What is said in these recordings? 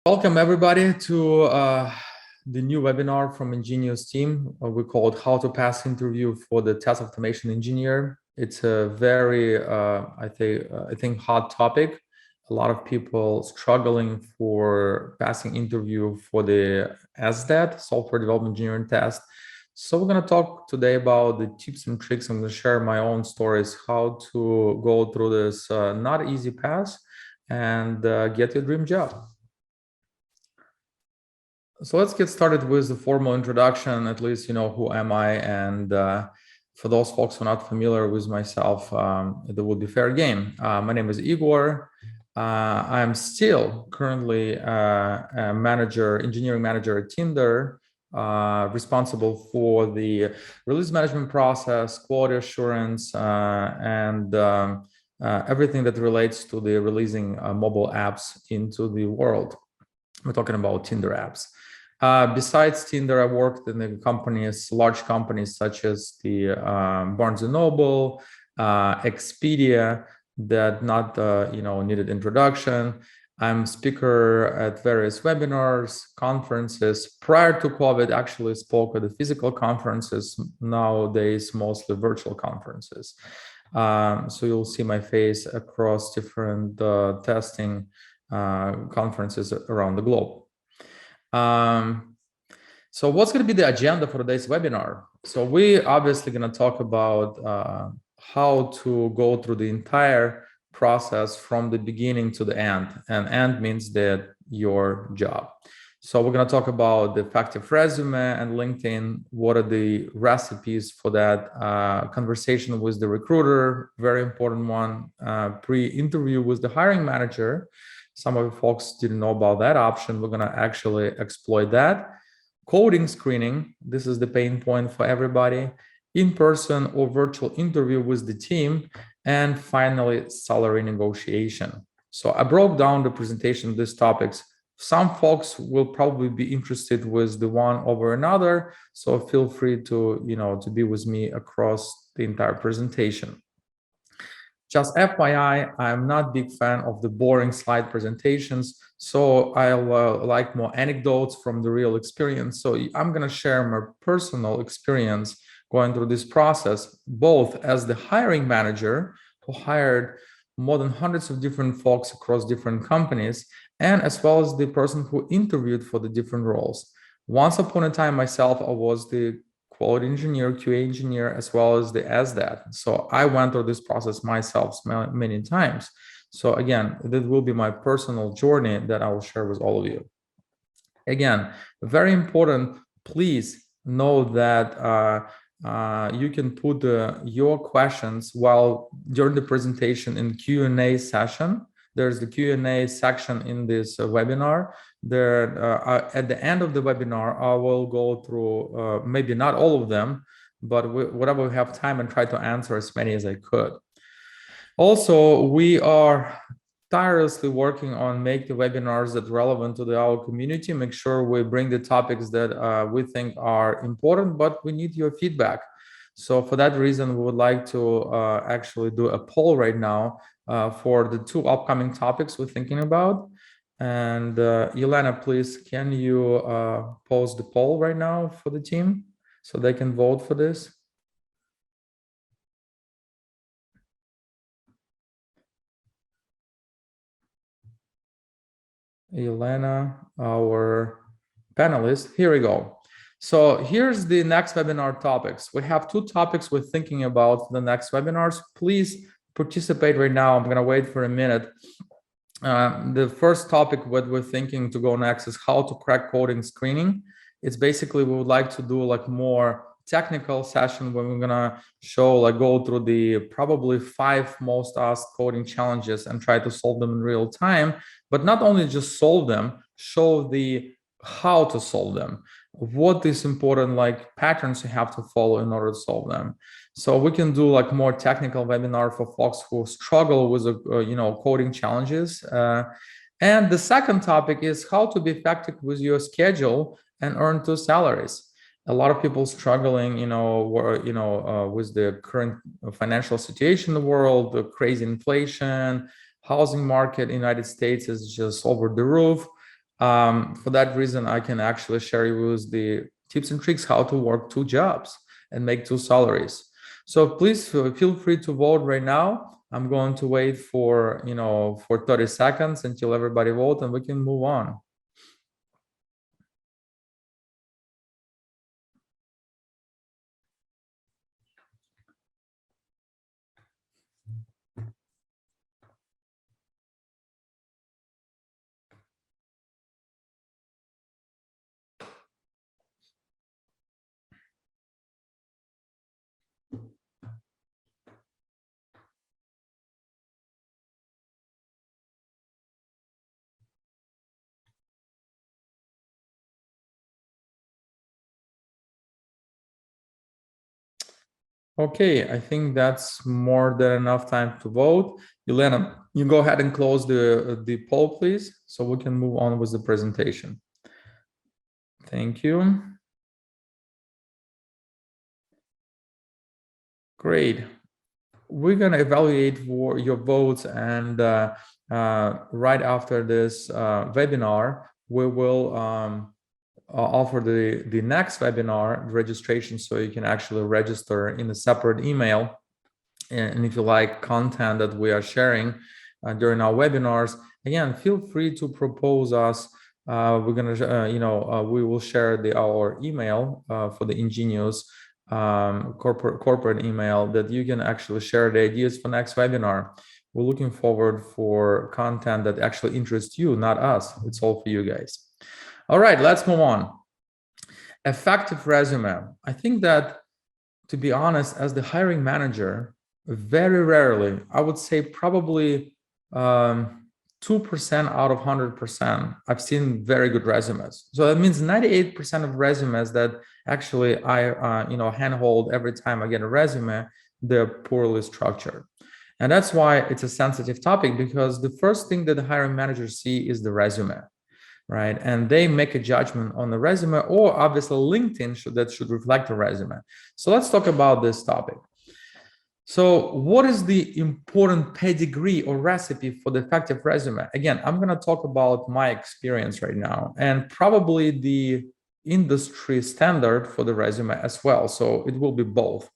Welcome everybody to the new webinar from Engenious team. We call it How to Pass Interview for the Test Automation Engineer. It's a very, I think hot topic. A lot of people struggling for passing interview for the SDET, Software Development Engineering Test. So we're going to talk today about the tips and tricks. I'm going to share my own stories, how to go through this not easy pass and get your dream job. So let's get started with the formal introduction. At least you know who am I, and for those folks who are not familiar with myself, it will be fair game. My name is Igor. I'm still currently a manager, engineering manager at Tinder, responsible for the release management process, quality assurance, and everything that relates to the releasing mobile apps into the world. We're talking about Tinder apps. Besides Tinder, I worked in the large companies such as the Barnes & Noble, Expedia, that not needed introduction. I'm speaker at various webinars, conferences. Prior to COVID, actually spoke at the physical conferences. Nowadays, mostly virtual conferences. So you'll see my face across different testing conferences around the globe. So what's going to be the agenda for today's webinar? So we're obviously going to talk about how to go through the entire process from the beginning to the end, and end means that your job. So we're going to talk about the effective resume and LinkedIn. What are the recipes for that? Conversation with the recruiter, very important one. Pre-interview with the hiring manager. Some of you folks didn't know about that option. We're going to actually exploit that. Coding screening. This is the pain point for everybody. In-person or virtual interview with the team. And finally, salary negotiation. So I broke down the presentation of these topics. Some folks will probably be interested with the one over another. So feel free to be with me across the entire presentation. Just FYI, I'm not a big fan of the boring slide presentations, so I like more anecdotes from the real experience. So I'm going to share my personal experience going through this process, both as the hiring manager who hired more than hundreds of different folks across different companies, and as well as the person who interviewed for the different roles. Once upon a time, myself, I was the quality engineer, QA engineer, as well as the SDAT. So I went through this process myself many times. So again, this will be my personal journey that I will share with all of you. Again, very important, please know that you can put your questions during the presentation in Q&A session. There's the Q&A section in this webinar. There, at the end of the webinar, I will go through maybe not all of them, but whatever we have time, and try to answer as many as I could. Also, we are tirelessly working on make the webinars that relevant to our community, make sure we bring the topics that we think are important, but we need your feedback. So for that reason, we would like to actually do a poll right now for the two upcoming topics we're thinking about. And Elena, please, can you post the poll right now for the team so they can vote for this? Elena, our panelist. Here we go. So here's the next webinar topics. We have two topics we're thinking about for the next webinars. Please participate right now. I'm going to wait for a minute. The first topic what we're thinking to go next is how to crack coding screening. It's basically we would like to do like more technical session where we're gonna go through the probably 5 most asked coding challenges and try to solve them in real time, but not only just solve them, show the how to solve them, what is important like patterns you have to follow in order to solve them. So we can do like more technical webinar for folks who struggle with coding challenges. And the second topic is how to be effective with your schedule and earn 2 salaries. A lot of people struggling, with the current financial situation in the world, the crazy inflation, housing market in the United States is just over the roof. For that reason, I can actually share you with the tips and tricks how to work 2 jobs and make 2 salaries. So please feel free to vote right now. I'm going to wait for, for 30 seconds until everybody vote and we can move on. Okay, I think that's more than enough time to vote. Elena, you go ahead and close the poll, please, so we can move on with the presentation. Thank you. Great. We're going to evaluate your votes, and right after this webinar, we will offer the next webinar registration, so you can actually register in a separate email. And if you like content that we are sharing during our webinars, again, feel free to propose us. We're gonna, we will share our email for the Engenious corporate email that you can actually share the ideas for next webinar. We're looking forward for content that actually interests you, not us. It's all for you guys. All right, let's move on. Effective resume. I think that, to be honest, as the hiring manager, very rarely, I would say probably 2% out of 100%, I've seen very good resumes. So that means 98% of resumes that actually I handhold every time I get a resume, they're poorly structured. And that's why it's a sensitive topic, because the first thing that the hiring managers see is the resume, right? And they make a judgment on the resume, or obviously LinkedIn should reflect the resume. So let's talk about this topic. So what is the important pedigree or recipe for the effective resume? Again, I'm going to talk about my experience right now, and probably the industry standard for the resume as well. So it will be both.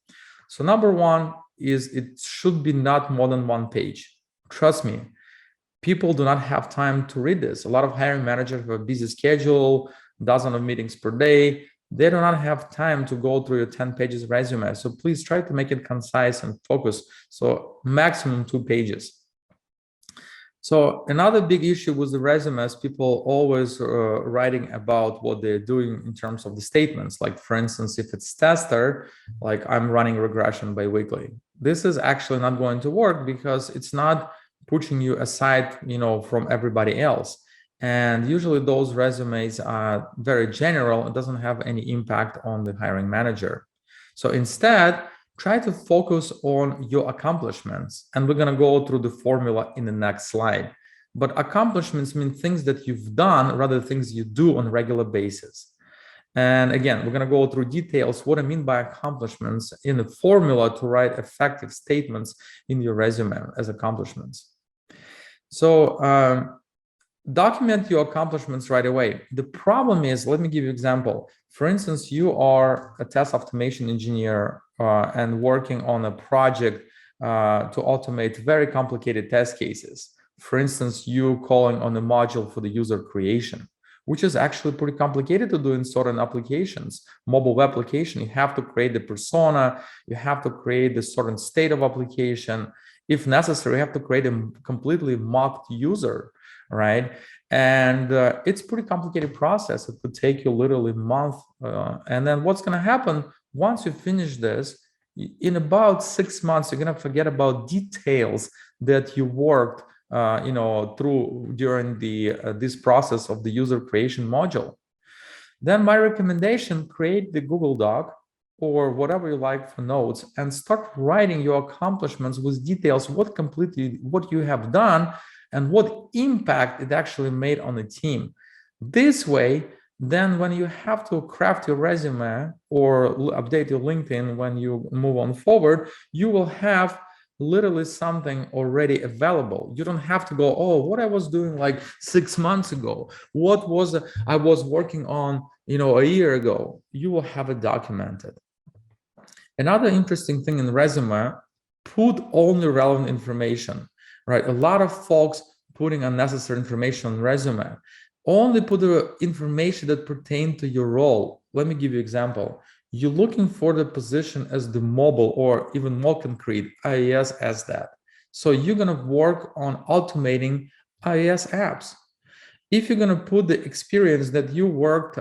So number one is it should be not more than 1 page. Trust me, people do not have time to read this. A lot of hiring managers have a busy schedule, dozens of meetings per day. They do not have time to go through your 10 pages resume. So please try to make it concise and focused. So maximum 2 pages. So another big issue with the resumes, people always writing about what they're doing in terms of the statements. Like, for instance, if it's tester, like I'm running regression biweekly. This is actually not going to work, because it's not pushing you aside, from everybody else. And usually those resumes are very general. It doesn't have any impact on the hiring manager. So instead, try to focus on your accomplishments. And we're going to go through the formula in the next slide. But accomplishments mean things that you've done rather than things you do on a regular basis. And again, we're going to go through details what I mean by accomplishments in the formula to write effective statements in your resume as accomplishments. So document your accomplishments right away. The problem is, let me give you an example. For instance, you are a test automation engineer and working on a project to automate very complicated test cases. For instance, you calling on a module for the user creation, which is actually pretty complicated to do in certain applications. Mobile web application, you have to create the persona, you have to create the certain state of application. If necessary, you have to create a completely mocked user, right? And it's a pretty complicated process. It could take you literally a month. And then what's going to happen once you finish this, in about 6 months, you're going to forget about details that you worked through during this process of the user creation module. Then my recommendation, create the Google Doc or whatever you like for notes, and start writing your accomplishments with details, what you have done and what impact it actually made on the team. This way, then when you have to craft your resume or update your LinkedIn when you move on forward, you will have literally something already available. You don't have to go, oh, what I was doing like 6 months ago, what was I was working on, a year ago. You will have it documented. Another interesting thing in resume, put only relevant information, right? A lot of folks putting unnecessary information on resume. Only put the information that pertain to your role. Let me give you an example. You're looking for the position as the mobile or even more concrete IIS as that. So you're going to work on automating IIS apps. If you're going to put the experience that you worked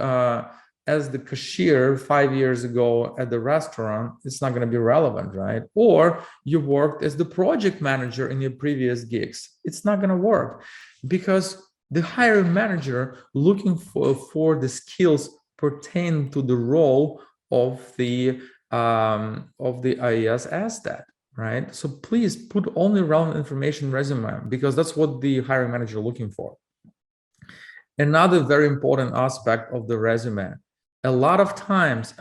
as the cashier 5 years ago at the restaurant, it's not going to be relevant, right? Or you worked as the project manager in your previous gigs, it's not going to work, because the hiring manager looking for the skills pertain to the role of the IES as that, right? So please put only relevant information in resume, because that's what the hiring manager looking for. Another very important aspect of the resume, a lot of times,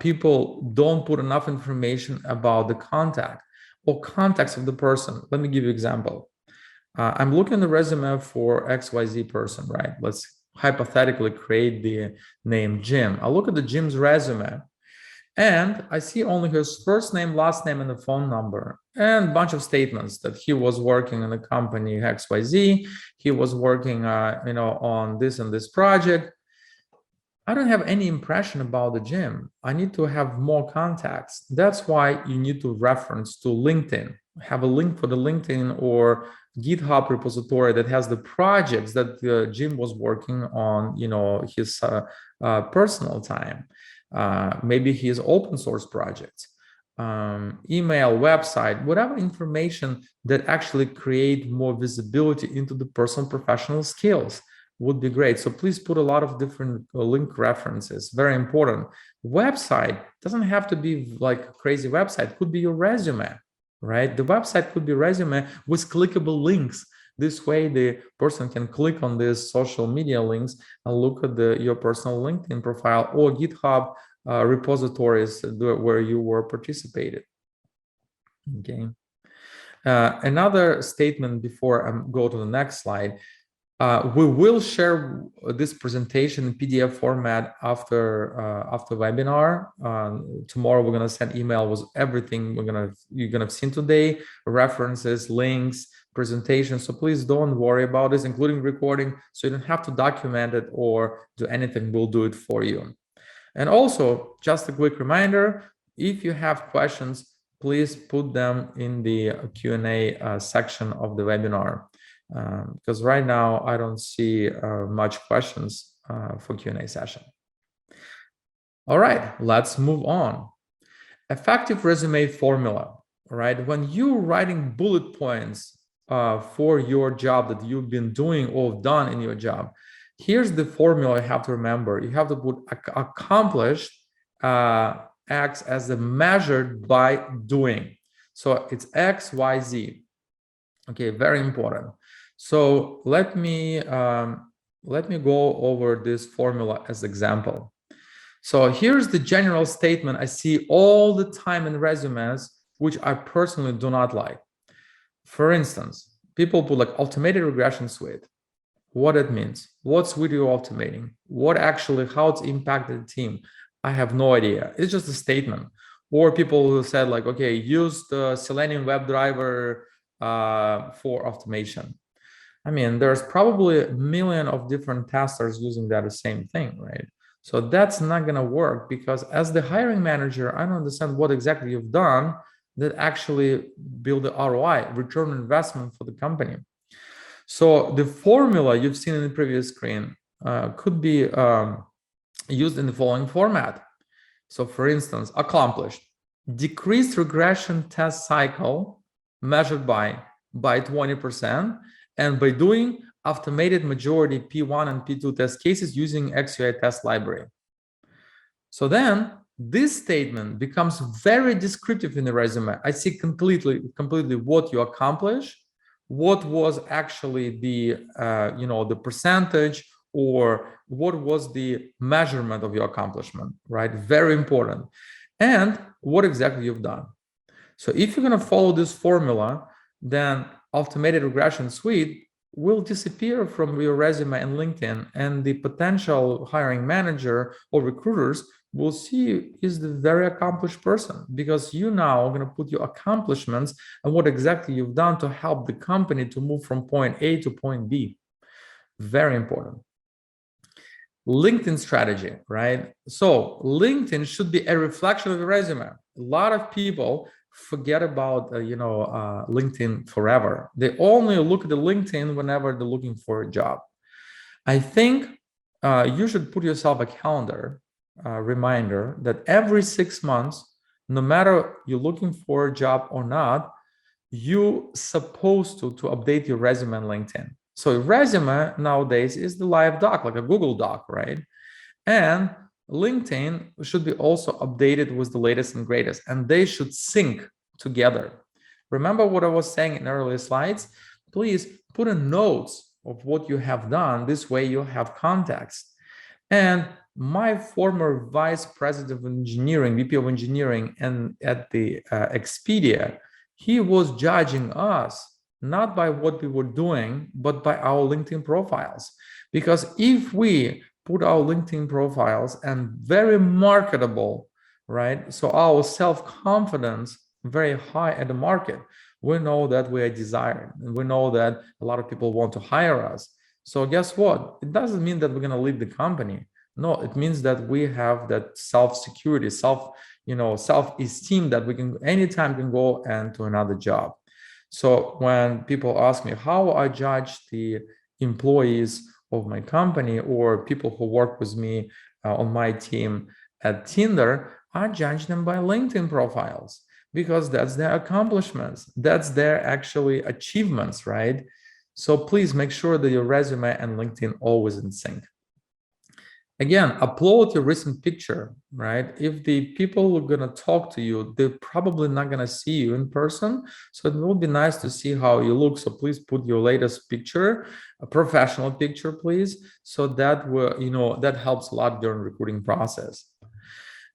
people don't put enough information about the contact or context of the person. Let me give you an example. I'm looking at the resume for XYZ person, right? Let's hypothetically create the name Jim. I look at the Jim's resume, and I see only his first name, last name, and the phone number, and a bunch of statements that he was working in the company XYZ. He was working, on this and this project. I don't have any impression about the Jim. I need to have more contacts. That's why you need to reference to LinkedIn. Have a link for the LinkedIn or GitHub repository that has the projects that Jim was working on, his personal time. Maybe his open source projects, email, website, whatever information that actually create more visibility into the personal professional skills would be great. So please put a lot of different link references. Very important. Website doesn't have to be like a crazy website. It could be your resume, right? The website could be resume with clickable links. This way, the person can click on these social media links and look at your personal LinkedIn profile or GitHub repositories where you were participated. Okay. Another statement before I go to the next slide. We will share this presentation in PDF format after webinar. Tomorrow we're gonna send email with everything you're gonna have seen today, references, links, presentation. So please don't worry about this, including recording. So you don't have to document it or do anything. We'll do it for you. And also, just a quick reminder: if you have questions, please put them in the Q&A section of the webinar. Because right now I don't see much questions for Q&A session. All right, let's move on. Effective resume formula, right? When you're writing bullet points for your job that you've been doing or done in your job, here's the formula you have to remember. You have to put accomplished acts as a measured by doing. So it's X, Y, Z. Okay, very important. So let me go over this formula as example. So here's the general statement I see all the time in resumes, which I personally do not like. For instance, people put like automated regression suite. What it means? What suite you're automating? What actually, how it's impacted the team? I have no idea. It's just a statement. Or people who said like, okay, use the Selenium WebDriver for automation. I mean, there's probably a million of different testers using that same thing, right? So that's not going to work, because as the hiring manager, I don't understand what exactly you've done that actually build the ROI, return on investment for the company. So the formula you've seen in the previous screen could be used in the following format. So for instance, accomplished, decreased regression test cycle measured by 20%, and by doing automated majority P1 and P2 test cases using XUI test library. So then this statement becomes very descriptive in the resume. I see completely what you accomplish, what was actually the the percentage, or what was the measurement of your accomplishment, right? Very important. And what exactly you've done. So if you're going to follow this formula, then automated regression suite will disappear from your resume and LinkedIn, and the potential hiring manager or recruiters will see you is the very accomplished person, because you now are going to put your accomplishments and what exactly you've done to help the company to move from point A to point B. Very important. LinkedIn strategy, right? So LinkedIn should be a reflection of the resume. A lot of people forget about LinkedIn forever. They only look at the LinkedIn whenever they're looking for a job. I think you should put yourself a calendar reminder that every 6 months, no matter you're looking for a job or not, you're supposed to update your resume on LinkedIn. So a resume nowadays is the live doc, like a Google Doc, right? And LinkedIn should be also updated with the latest and greatest, and they should sync together. Remember what I was saying in earlier slides? Please put in notes of what you have done. This way you have context. And my former vice president of engineering, VP of engineering, and at the Expedia, he was judging us not by what we were doing, but by our LinkedIn profiles. Because if we put our LinkedIn profiles and very marketable, right? So our self-confidence very high at the market, we know that we are desired, and we know that a lot of people want to hire us. So guess what? It doesn't mean that we're going to leave the company. No, it means that we have that self-security, self-esteem that we can anytime can go and to another job. So when people ask me how I judge the employees of my company or people who work with me on my team at Tinder, I judge them by LinkedIn profiles, because that's their accomplishments. That's their actually achievements, right? So please make sure that your resume and LinkedIn always in sync. Again, upload your recent picture, right? If the people are going to talk to you, they're probably not going to see you in person. So it will be nice to see how you look. So please put your latest picture, a professional picture, please. So that will, that helps a lot during recruiting process.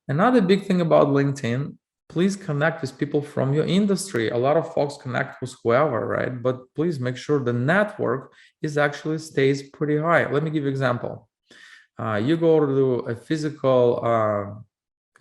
Another big thing about LinkedIn, please connect with people from your industry. A lot of folks connect with whoever, right? But please make sure the network is actually stays pretty high. Let me give you an example. You go to a physical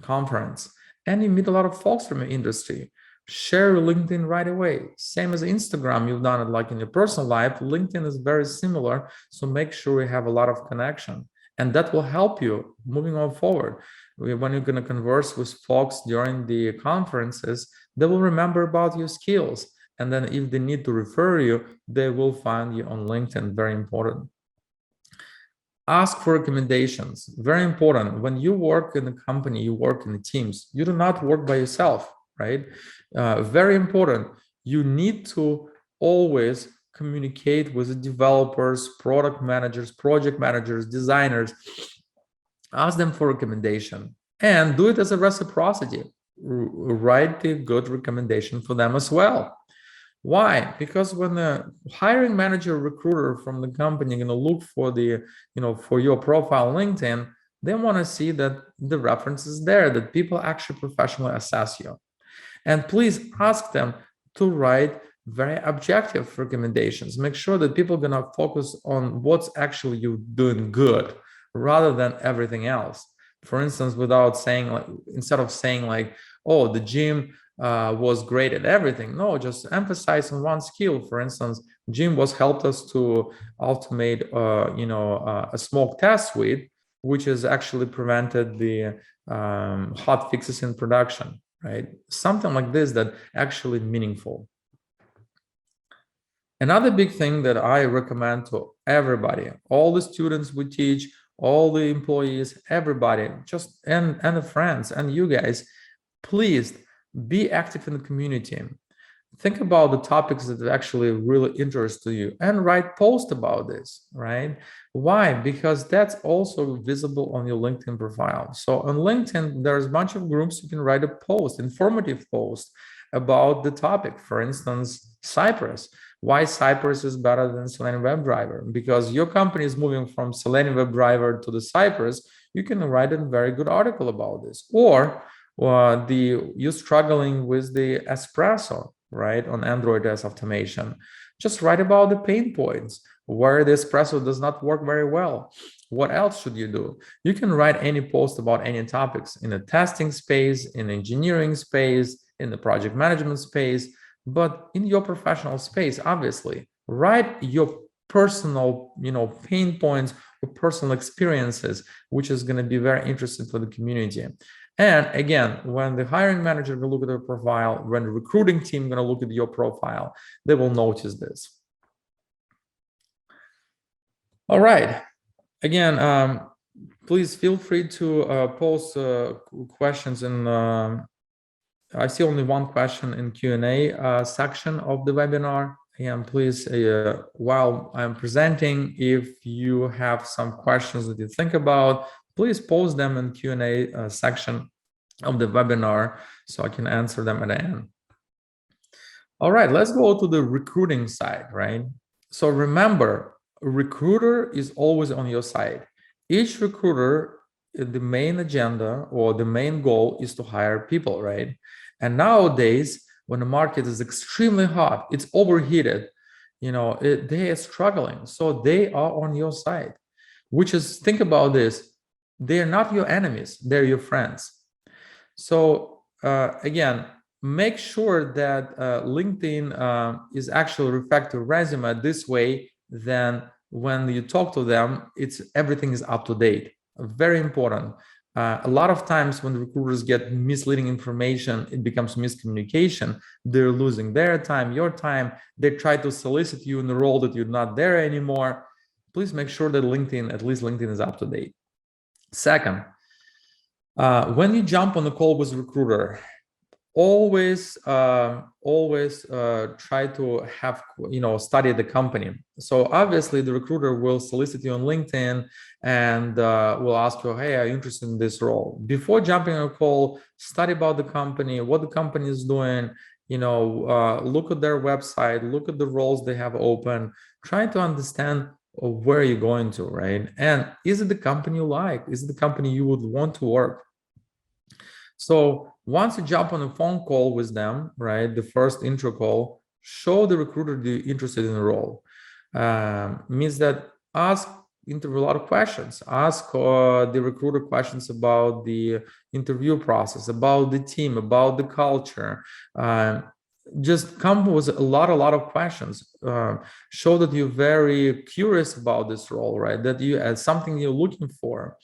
conference and you meet a lot of folks from your industry. Share your LinkedIn right away. Same as Instagram, you've done it like in your personal life. LinkedIn is very similar. So make sure you have a lot of connection. And that will help you moving on forward. When you're going to converse with folks during the conferences, they will remember about your skills. And then if they need to refer you, they will find you on LinkedIn. Very important. Ask for recommendations. Very important. When you work in a company, you work in the teams. You do not work by yourself, right? Very important. You need to always communicate with the developers, product managers, project managers, designers. Ask them for recommendation and do it as a reciprocity. Write a good recommendation for them as well. Why? Because when the hiring manager recruiter from the company going to look for the, for your profile on LinkedIn, they want to see that the reference is there, that people actually professionally assess you. And please ask them to write very objective recommendations. Make sure that people are going to focus on what's actually you doing good rather than everything else. For instance, without saying like, instead of saying like, oh, the gym was great at everything. No, just emphasize on one skill. For instance, Jim was helped us to automate, a smoke test suite, which has actually prevented the hot fixes in production, right? Something like this that actually meaningful. Another big thing that I recommend to everybody, all the students we teach, all the employees, everybody, just and the friends and you guys, please be active in the community. Think about the topics that actually really interest you and write posts about this, right? Why? Because that's also visible on your LinkedIn profile. So on LinkedIn, there's a bunch of groups you can write a post, informative post about the topic. For instance, Cypress. Why Cypress is better than Selenium WebDriver? Because your company is moving from Selenium WebDriver to the Cypress, you can write a very good article about this. Or you struggling with the espresso, right, on Android as automation. Just write about the pain points where the espresso does not work very well. What else should you do? You can write any post about any topics in the testing space, in engineering space, in the project management space, but in your professional space, obviously, write your personal, pain points or personal experiences, which is going to be very interesting for the community. And again, when the hiring manager will look at your profile, when the recruiting team is going to look at your profile, they will notice this. All right. Again, please feel free to post questions. And I see only one question in Q&A section of the webinar. And please, while I'm presenting, if you have some questions that you think about, please post them in Q&A section of the webinar so I can answer them at the end. All right, let's go to the recruiting side, right? So remember, a recruiter is always on your side. Each recruiter, the main agenda or the main goal is to hire people, right? And nowadays, when the market is extremely hot, it's overheated, they are struggling. So they are on your side, which is, think about this, they're not your enemies, they're your friends. So again, make sure that LinkedIn is actually reflect your resume this way. Then when you talk to them, everything is up to date. Very important. A lot of times when recruiters get misleading information, it becomes miscommunication. They're losing their time, your time. They try to solicit you in the role that you're not there anymore. Please make sure that at least LinkedIn is up to date. Second, when you jump on a call with a recruiter, always try to have study the company. So obviously the recruiter will solicit you on LinkedIn and will ask you, hey, are you interested in this role? Before jumping on a call, study about the company, what the company is doing, look at their website, look at the roles they have open, try to understand where you're going to, right? And is it the company you like? Is it the company you would want to work? So once you jump on a phone call with them, right, the first intro call, show the recruiter they're interested in the role. Means that interview a lot of questions. Ask the recruiter questions about the interview process, about the team, about the culture. Just come with a lot of questions. Show that you're very curious about this role, right? That you as something you're looking for.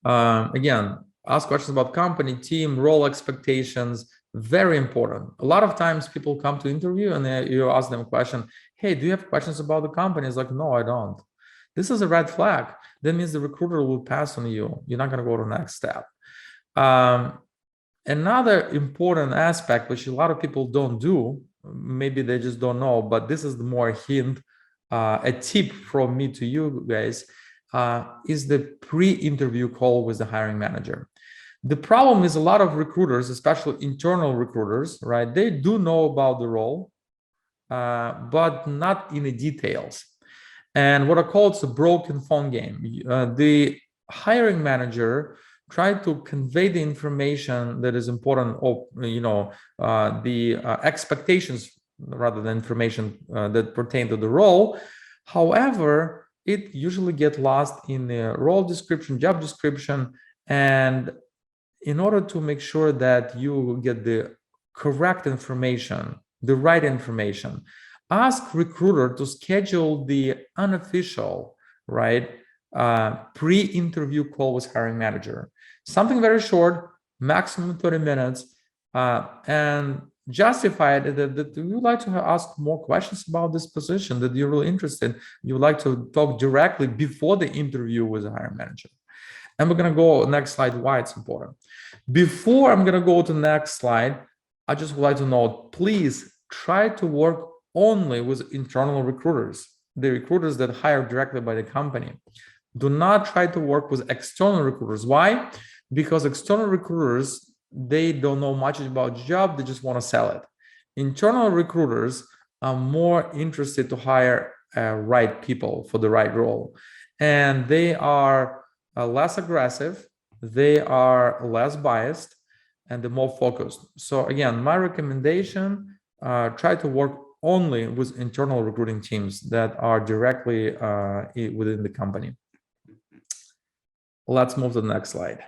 Again, ask questions about company, team, role expectations. Very important. A lot of times people come to interview and you ask them a question, hey, do you have questions about the company? It's like, no, I don't. This is a red flag. That means the recruiter will pass on you. You're not going to go to the next step. Another important aspect, which a lot of people don't do, maybe they just don't know, but this is the more hint, a tip from me to you guys, is the pre-interview call with the hiring manager. The problem is a lot of recruiters, especially internal recruiters, right? They do know about the role, but not in the details. And what I call it's a broken phone game. The hiring manager try to convey the information that is important, or the expectations rather than information that pertain to the role. However, it usually gets lost in the role description, job description, and in order to make sure that you get the correct information, the right information, ask recruiter to schedule the unofficial, right, pre-interview call with hiring manager. Something very short, maximum 30 minutes, and justify that you would like to ask more questions about this position, that you're really interested. You would like to talk directly before the interview with the hiring manager. And we're going to go next slide, why it's important. Before I'm going to go to the next slide, I just would like to note, please try to work only with internal recruiters, the recruiters that hire directly by the company. Do not try to work with external recruiters. Why? Because external recruiters, they don't know much about the job, they just want to sell it. Internal recruiters are more interested to hire right people for the right role. And they are less aggressive, they are less biased and they're more focused. So again, my recommendation, try to work only with internal recruiting teams that are directly within the company. Let's move to the next slide.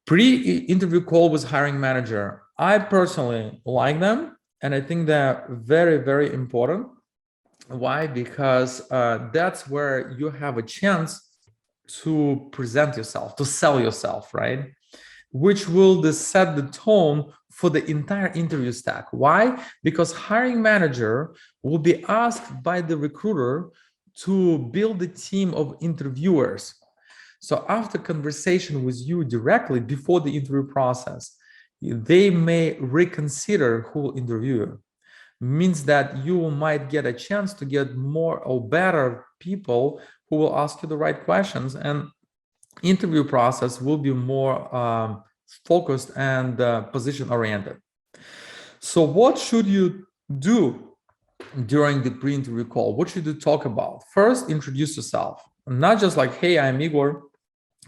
Pre-interview call with hiring manager. I personally like them, and I think they're very, very important. Why? Because that's where you have a chance to present yourself, to sell yourself, right? Which will set the tone for the entire interview stack. Why? Because hiring manager will be asked by the recruiter to build a team of interviewers. So after conversation with you directly before the interview process, they may reconsider who will interview you. Means that you might get a chance to get more or better people who will ask you the right questions, and interview process will be more focused and position oriented. So what should you do during the pre-interview call? What should you talk about? First, introduce yourself. Not just like, hey, I'm Igor,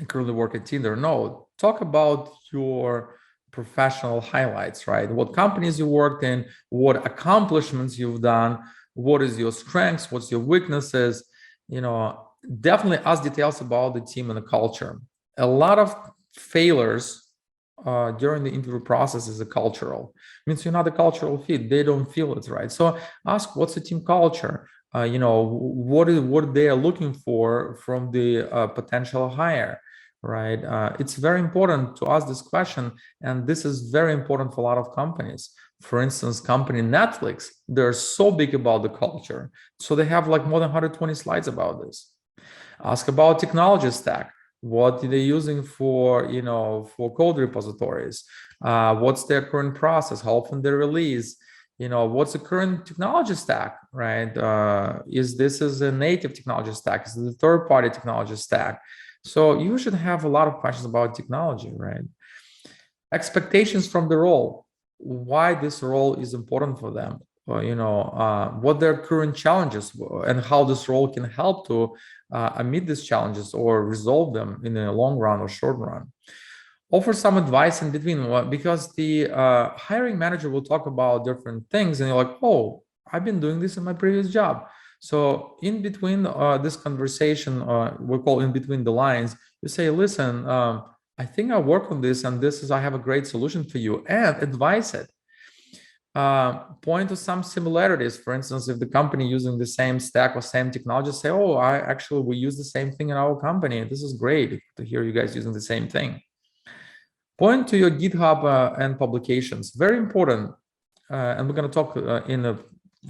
I currently work at Tinder. No, talk about your professional highlights, right? What companies you worked in, what accomplishments you've done, what is your strengths, what's your weaknesses, definitely ask details about the team and the culture. A lot of failures during the interview process is a cultural. Means you're not a cultural fit. They don't feel it's right. So ask, what's the team culture? What they are looking for from the potential hire, right? It's very important to ask this question, and this is very important for a lot of companies. For instance, company Netflix, they're so big about the culture, so they have like more than 120 slides about this. Ask about technology stack. What are they using for code repositories? What's their current process? How often they release? What's the current technology stack, right? Is this a native technology stack? Is it a third-party technology stack? So you should have a lot of questions about technology, right? Expectations from the role. Why this role is important for them? What their current challenges and how this role can help to meet these challenges or resolve them in the long run or short run. Offer some advice in between, because the hiring manager will talk about different things and you're like, oh, I've been doing this in my previous job. So in between this conversation, we call in between the lines, you say, listen, I think I work on this and I have a great solution for you, and advise it. Point to some similarities. For instance, if the company using the same stack or same technology, say, oh, we use the same thing in our company. This is great to hear you guys using the same thing. Point to your GitHub and publications. Very important. And we're going to talk in the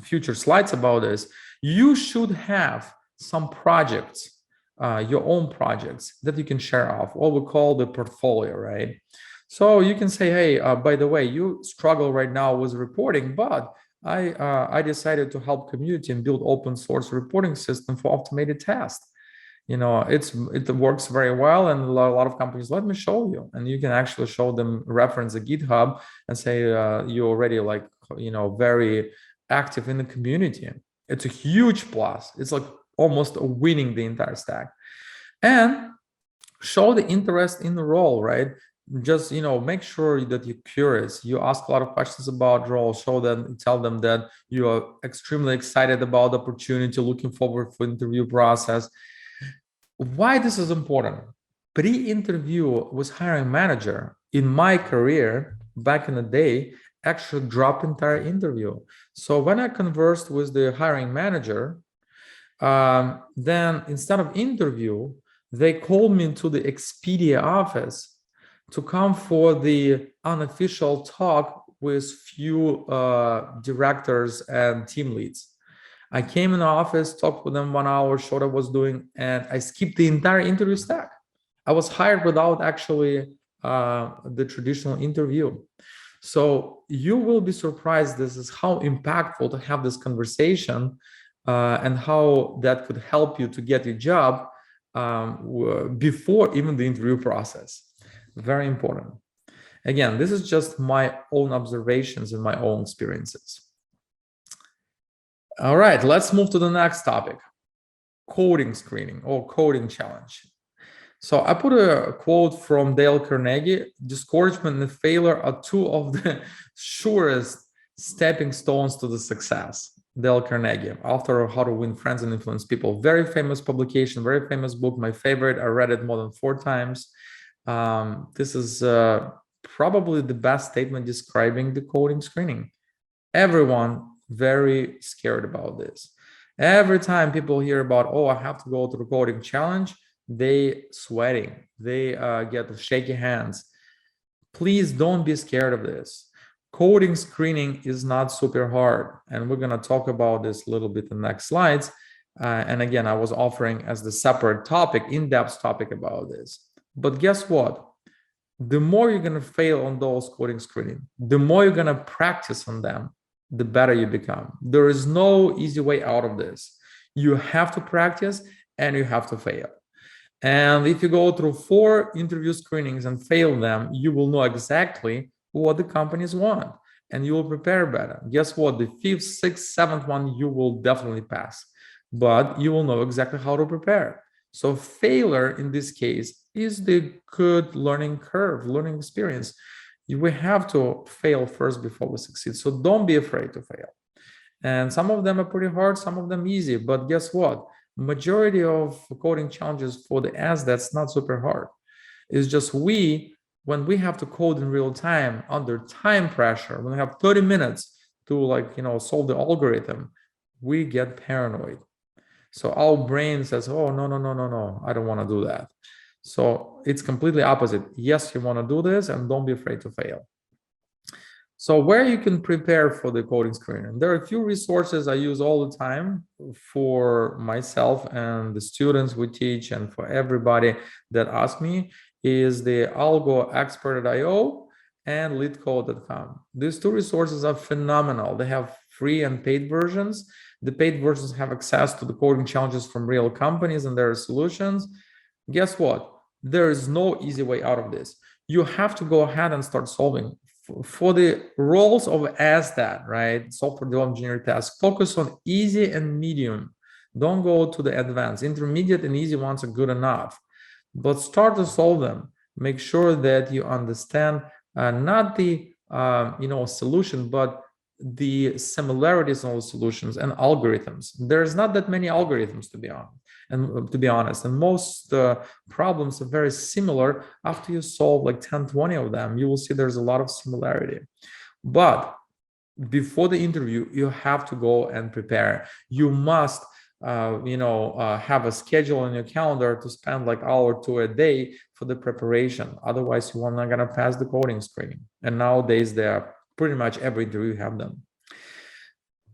future slides about this. You should have some projects, your own projects that you can share off, what we call the portfolio, right? So you can say, hey, by the way, you struggle right now with reporting, but I decided to help community and build open source reporting system for automated tests. It works very well, and a lot of companies, let me show you, and you can actually show them, reference a GitHub and say you're already very active in the community. It's a huge plus. It's like almost winning the entire stack. And show the interest in the role, right? Just make sure that you're curious. You ask a lot of questions about role. Show them, tell them that you are extremely excited about the opportunity, looking forward for interview process. Why this is important? Pre-interview with hiring manager in my career back in the day actually dropped entire interview. So when I conversed with the hiring manager, then instead of interview, they called me into the Expedia office to come for the unofficial talk with few directors and team leads. I came in the office, talked with them 1 hour, showed what I was doing, and I skipped the entire interview stack. I was hired without actually the traditional interview. So you will be surprised. This is how impactful to have this conversation and how that could help you to get a job before even the interview process. Very important. Again, this is just my own observations and my own experiences. All right, let's move to the next topic, coding screening or coding challenge. So I put a quote from Dale Carnegie: discouragement and failure are two of the surest stepping stones to the success. Dale Carnegie, author of How to Win Friends and Influence People. Very famous publication, very famous book, my favorite. I read it more than 4 times. This is probably the best statement describing the coding screening. Everyone very scared about this. Every time people hear about, oh, I have to go to the coding challenge, they sweating, they get shaky hands. Please don't be scared of this. Coding screening is not super hard, and we're going to talk about this a little bit in the next slides. And again, I was offering as the separate topic, in-depth topic about this. But guess what? The more you're going to fail on those coding screening, the more you're going to practice on them, the better you become. There is no easy way out of this. You have to practice and you have to fail. And if you go through 4 interview screenings and fail them, you will know exactly what the companies want and you will prepare better. Guess what? The 5th, 6th, 7th one, you will definitely pass, but you will know exactly how to prepare. So failure in this case is the good learning curve, learning experience. We have to fail first before we succeed. So don't be afraid to fail. And some of them are pretty hard, some of them easy, but guess what? Majority of coding challenges for the S, that's not super hard. It's just when we have to code in real time under time pressure, when we have 30 minutes to solve the algorithm, we get paranoid. So our brain says, oh, no, I don't want to do that. So it's completely opposite. Yes, you want to do this and don't be afraid to fail. So where you can prepare for the coding screening, there are a few resources I use all the time for myself and the students we teach and for everybody that asks me is the algoexpert.io and leetcode.com. These 2 resources are phenomenal. They have free and paid versions. The paid versions have access to the coding challenges from real companies and their solutions. Guess what? There is no easy way out of this. You have to go ahead and start solving. For the roles of SDAT, right? Software development engineer tasks, focus on easy and medium. Don't go to the advanced. Intermediate and easy ones are good enough, but start to solve them. Make sure that you understand not the solution, but the similarities in all the solutions and algorithms. There's not that many algorithms, to be honest, and most problems are very similar. After you solve like 10, 20 of them, you will see there's a lot of similarity. But before the interview, you have to go and prepare. You must have a schedule on your calendar to spend like hour or 2 a day for the preparation. Otherwise, you are not going to pass the coding screening. And nowadays, they are pretty much every interview you have them.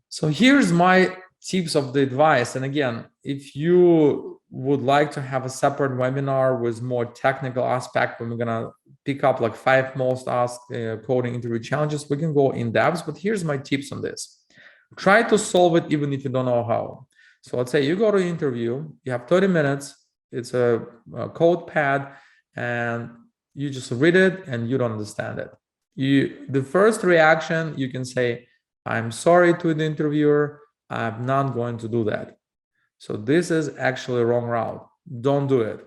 So here's my tips of the advice. And again, if you would like to have a separate webinar with more technical aspect, when we're going to pick up like 5 most asked coding interview challenges, we can go in depth. But here's my tips on this. Try to solve it even if you don't know how. So let's say you go to an interview, you have 30 minutes, it's a code pad, and you just read it and you don't understand it. The first reaction, you can say, I'm sorry to the interviewer, I'm not going to do that. So this is actually a wrong route. Don't do it.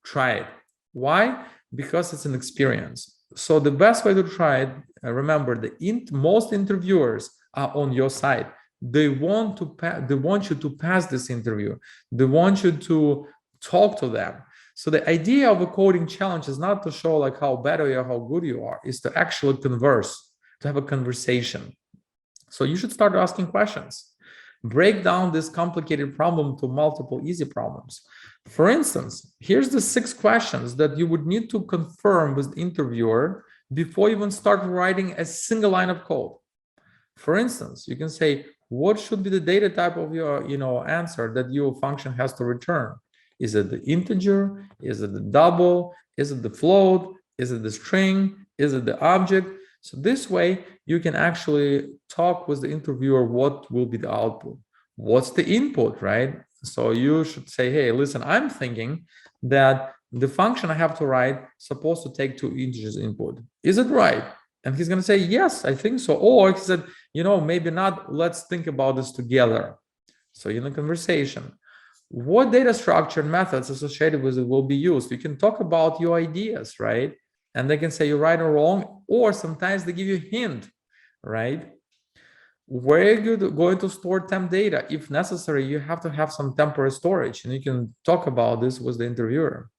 Try it. Why? Because it's an experience. So the best way to try it, remember, most interviewers are on your side. They want you to pass this interview. They want you to talk to them. So the idea of a coding challenge is not to show like how bad you are, how good you are, is to actually converse, to have a conversation. So you should start asking questions. Break down this complicated problem to multiple easy problems. For instance, here's the 6 questions that you would need to confirm with the interviewer before you even start writing a single line of code. For instance, you can say, what should be the data type of your answer that your function has to return? Is it the integer? Is it the double? Is it the float? Is it the string? Is it the object? So this way, you can actually talk with the interviewer what will be the output. What's the input, right? So you should say, hey, listen, I'm thinking that the function I have to write is supposed to take 2 integers input. Is it right? And he's going to say, yes, I think so. Or he said, maybe not. Let's think about this together. So in a conversation, what data structure and methods associated with it will be used. You can talk about your ideas, right? And they can say you're right or wrong, or sometimes they give you a hint, right? Where are you going to store temp data? If necessary, you have to have some temporary storage, and you can talk about this with the interviewer.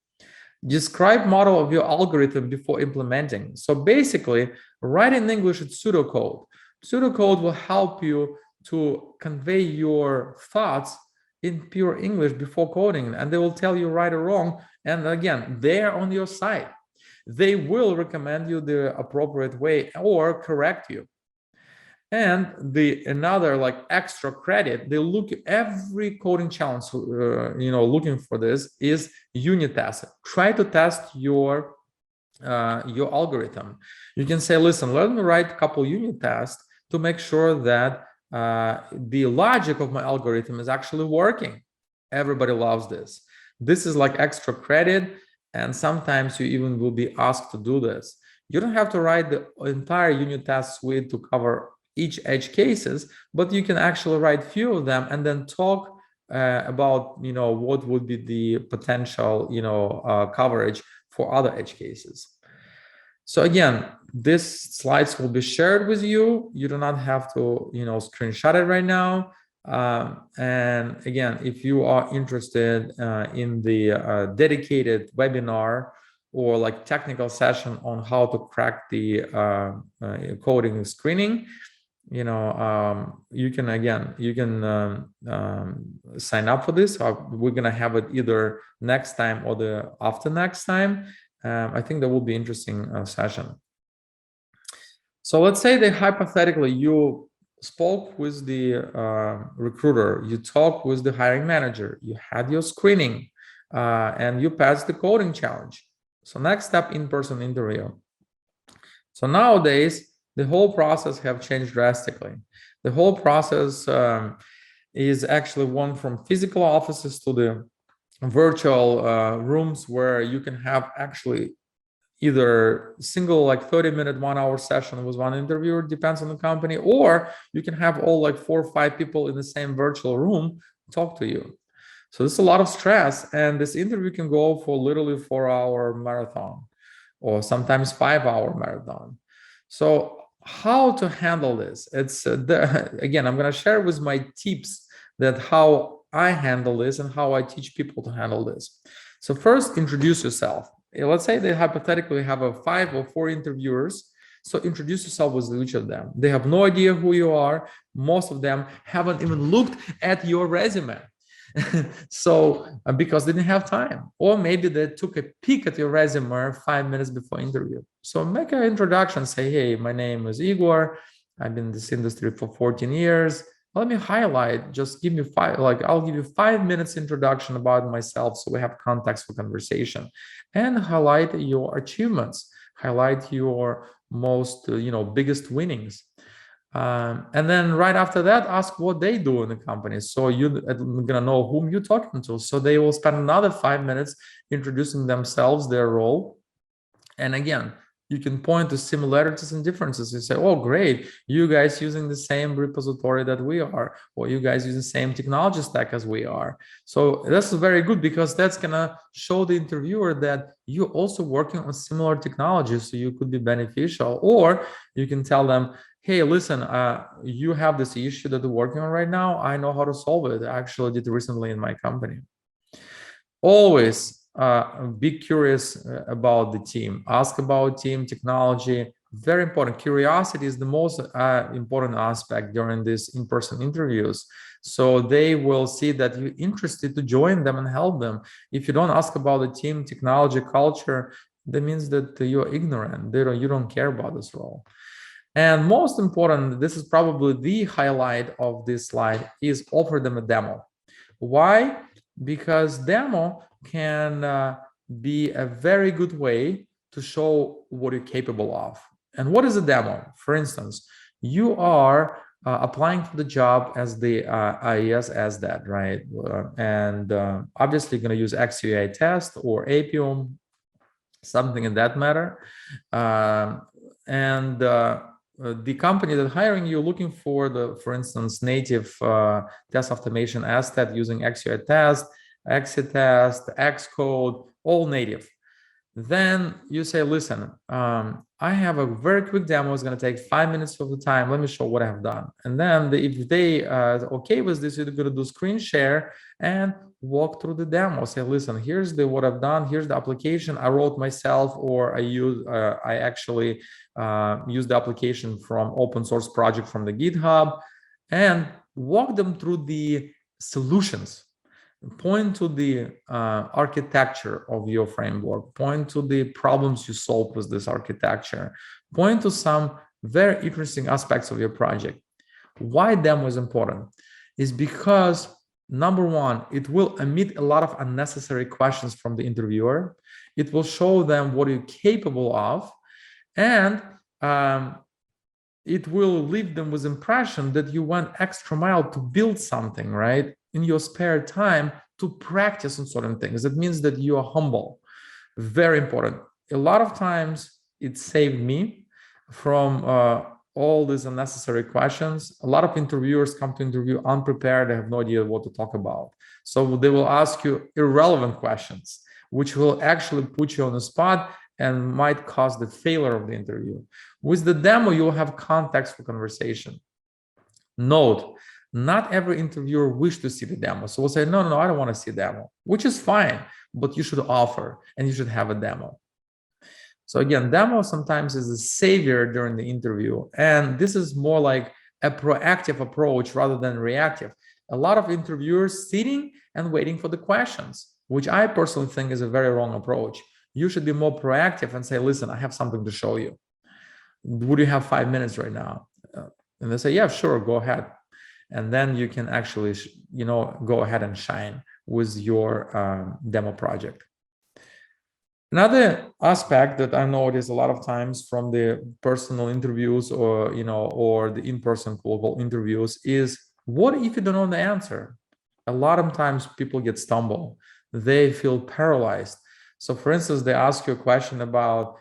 Describe model of your algorithm before implementing. So basically, write in English, it's pseudocode. Pseudocode will help you to convey your thoughts in pure English before coding, and they will tell you right or wrong. And again, they're on your side. They will recommend you the appropriate way or correct you. And another like extra credit, they look every coding challenge, looking for this is unit test. Try to test your algorithm. You can say, listen, let me write a couple unit tests to make sure that the logic of my algorithm is actually working. Everybody loves this. This is like extra credit, and sometimes you even will be asked to do this. You don't have to write the entire unit test suite to cover each edge cases, but you can actually write few of them and then talk about what would be the potential coverage for other edge cases. So again, these slides will be shared with you. You do not have to screenshot it right now. And again, if you are interested in the dedicated webinar or like technical session on how to crack the coding screening, you can sign up for this. We're gonna have it either next time or the after next time. I think that will be interesting session. So let's say that hypothetically you spoke with the recruiter, you talked with the hiring manager, you had your screening, and you passed the coding challenge. So next step, in-person interview. So nowadays, the whole process have changed drastically. The whole process is actually one from physical offices to the virtual rooms where you can have actually either single like 30-minute 1-hour session with one interviewer, depends on the company, or you can have all like 4 or 5 people in the same virtual room talk to you. So there's a lot of stress, and this interview can go for literally 4-hour marathon or sometimes 5-hour marathon. So how to handle this? It's again, I'm going to share with my tips that how I handle this and how I teach people to handle this. So first, introduce yourself. Let's say they hypothetically have 5 or 4 interviewers. So introduce yourself with each of them. They have no idea who you are. Most of them haven't even looked at your resume. So because they didn't have time, or maybe they took a peek at your resume 5 minutes before interview. So make an introduction, say, hey, my name is Igor. I've been in this industry for 14 years. Let me highlight, just give me I'll give you 5 minutes introduction about myself so we have context for conversation, and highlight your achievements, highlight your most, biggest winnings. And then right after that, ask what they do in the company. So you're gonna know whom you're talking to. So they will spend another 5 minutes introducing themselves, their role. And again, you can point to similarities and differences. You say, oh, great, you guys using the same repository that we are, or you guys use the same technology stack as we are. So that's very good, because that's gonna show the interviewer that you're also working on similar technologies, so you could be beneficial. Or you can tell them, hey, listen, you have this issue that you're working on right now. I know how to solve it. I actually did it recently in my company. Always be curious about the team. Ask about team, technology. Very important. Curiosity is the most important aspect during these in-person interviews. So they will see that you're interested to join them and help them. If you don't ask about the team, technology, culture, that means that you're ignorant. You don't care about this role. And most important, this is probably the highlight of this slide, is offer them a demo. Why? Because demo can be a very good way to show what you're capable of. And what is a demo? For instance, you are applying for the job as the IES as that, right? And obviously you're going to use XUI test or Appium, something in that matter. The company that hiring you looking for for instance, native test automation asset using XUI test, exit test, Xcode, all native. Then you say, listen, I have a very quick demo. It's going to take 5 minutes of the time. Let me show what I have done. And then if they okay with this, you're going to do screen share and walk through the demo. Say, listen, here's what I've done. Here's the application I wrote myself, or I actually use the application from open source project from the GitHub, and walk them through the solutions. Point to the architecture of your framework, point to the problems you solve with this architecture, point to some very interesting aspects of your project. Why demo is important is because, number one, it will omit a lot of unnecessary questions from the interviewer. It will show them what you're capable of, and it will leave them with impression that you went extra mile to build something, right? In your spare time to practice on certain things. That means that you are humble. Very important. A lot of times it saved me from all these unnecessary questions. A lot of interviewers come to interview unprepared. They have no idea what to talk about. So they will ask you irrelevant questions, which will actually put you on the spot and might cause the failure of the interview. With the demo, you'll have context for conversation. Note, not every interviewer wishes to see the demo. So we'll say, no, I don't want to see a demo, which is fine, but you should offer and you should have a demo. So again, demo sometimes is a savior during the interview. And this is more like a proactive approach rather than reactive. A lot of interviewers sitting and waiting for the questions, which I personally think is a very wrong approach. You should be more proactive and say, listen, I have something to show you. Would you have 5 minutes right now? And they say, yeah, sure, go ahead. And then you can actually, go ahead and shine with your demo project. Another aspect that I notice a lot of times from the personal interviews or the in-person global interviews is, what if you don't know the answer? A lot of times people get stumbled. They feel paralyzed. So for instance, they ask you a question about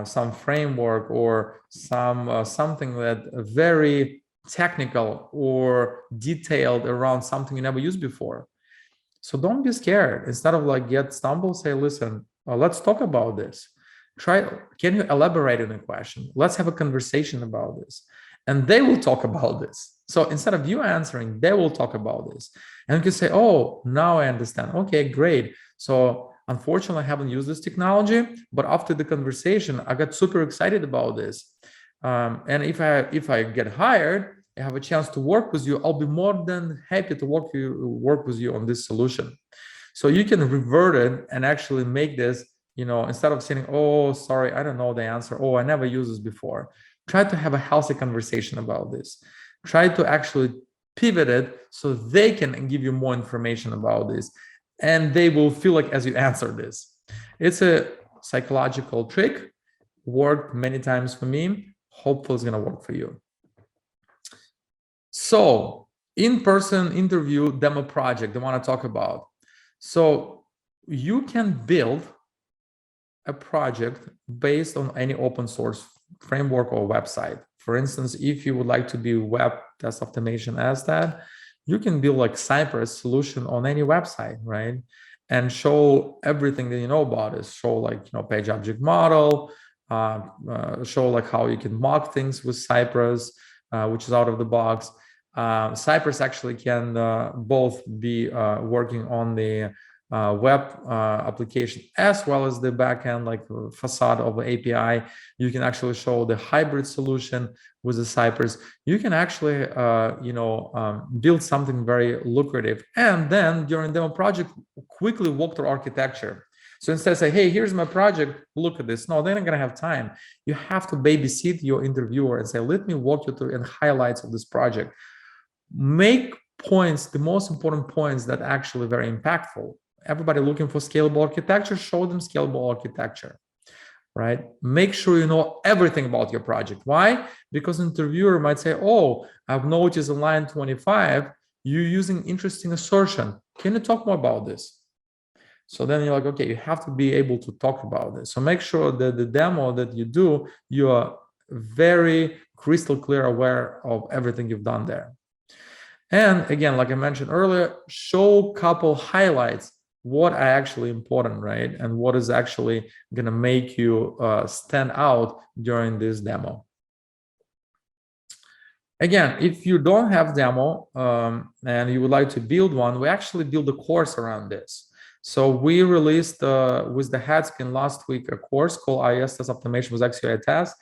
some framework or something that very technical or detailed around something you never used before. So don't be scared. Instead of get stumbled, say, listen, let's talk about this. Can you elaborate on the question? Let's have a conversation about this. And they will talk about this. So instead of you answering, they will talk about this. And you can say, oh, now I understand. Okay, great. So unfortunately, I haven't used this technology, but after the conversation, I got super excited about this. And if I get hired, I have a chance to work with you, I'll be more than happy to work with you on this solution. So you can revert it and actually make this, instead of saying, oh, sorry, I don't know the answer. Oh, I never used this before. Try to have a healthy conversation about this. Try to actually pivot it so they can give you more information about this. And they will feel like as you answer this. It's a psychological trick, worked many times for me. Hopefully it's going to work for you. So in-person interview demo project I want to talk about. So you can build a project based on any open source framework or website. For instance, if you would like to be web test automation as that, you can build like Cypress solution on any website, right? And show everything that you know about it. Show page object model, show how you can mock things with Cypress, which is out of the box. Cypress actually can both be working on the web application as well as the backend, like facade of the API. You can actually show the hybrid solution with the Cypress. You can actually, build something very lucrative. And then during demo project, quickly walk through architecture. So instead of say, hey, here's my project, look at this. No, they're not going to have time. You have to babysit your interviewer and say, let me walk you through and highlights of this project. Make points, the most important points that are actually very impactful. Everybody looking for scalable architecture, show them scalable architecture, right? Make sure you know everything about your project. Why? Because an interviewer might say, oh, I've noticed in line 25, you're using interesting assertion. Can you talk more about this? So then you're like, okay, you have to be able to talk about this. So make sure that the demo that you do, you are very crystal clear aware of everything you've done there. And again, like I mentioned earlier, show couple highlights, what are actually important, right? And what is actually going to make you stand out during this demo. Again, if you don't have demo and you would like to build one, we actually build a course around this. So we released with the Headspin last week a course called IIS Test Automation with XUI Test.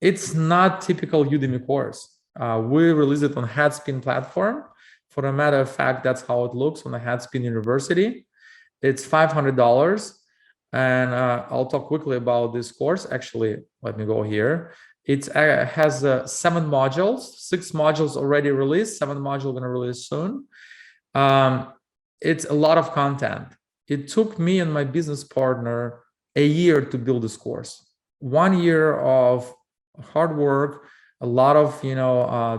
It's not typical Udemy course. We released it on Headspin platform. For a matter of fact, that's how it looks on the Headspin University. It's $500. And I'll talk quickly about this course. Actually, let me go here. It has 7 modules, 6 modules already released, 7 modules going to release soon. It's a lot of content. It took me and my business partner a year to build this course. 1 year of hard work, a lot of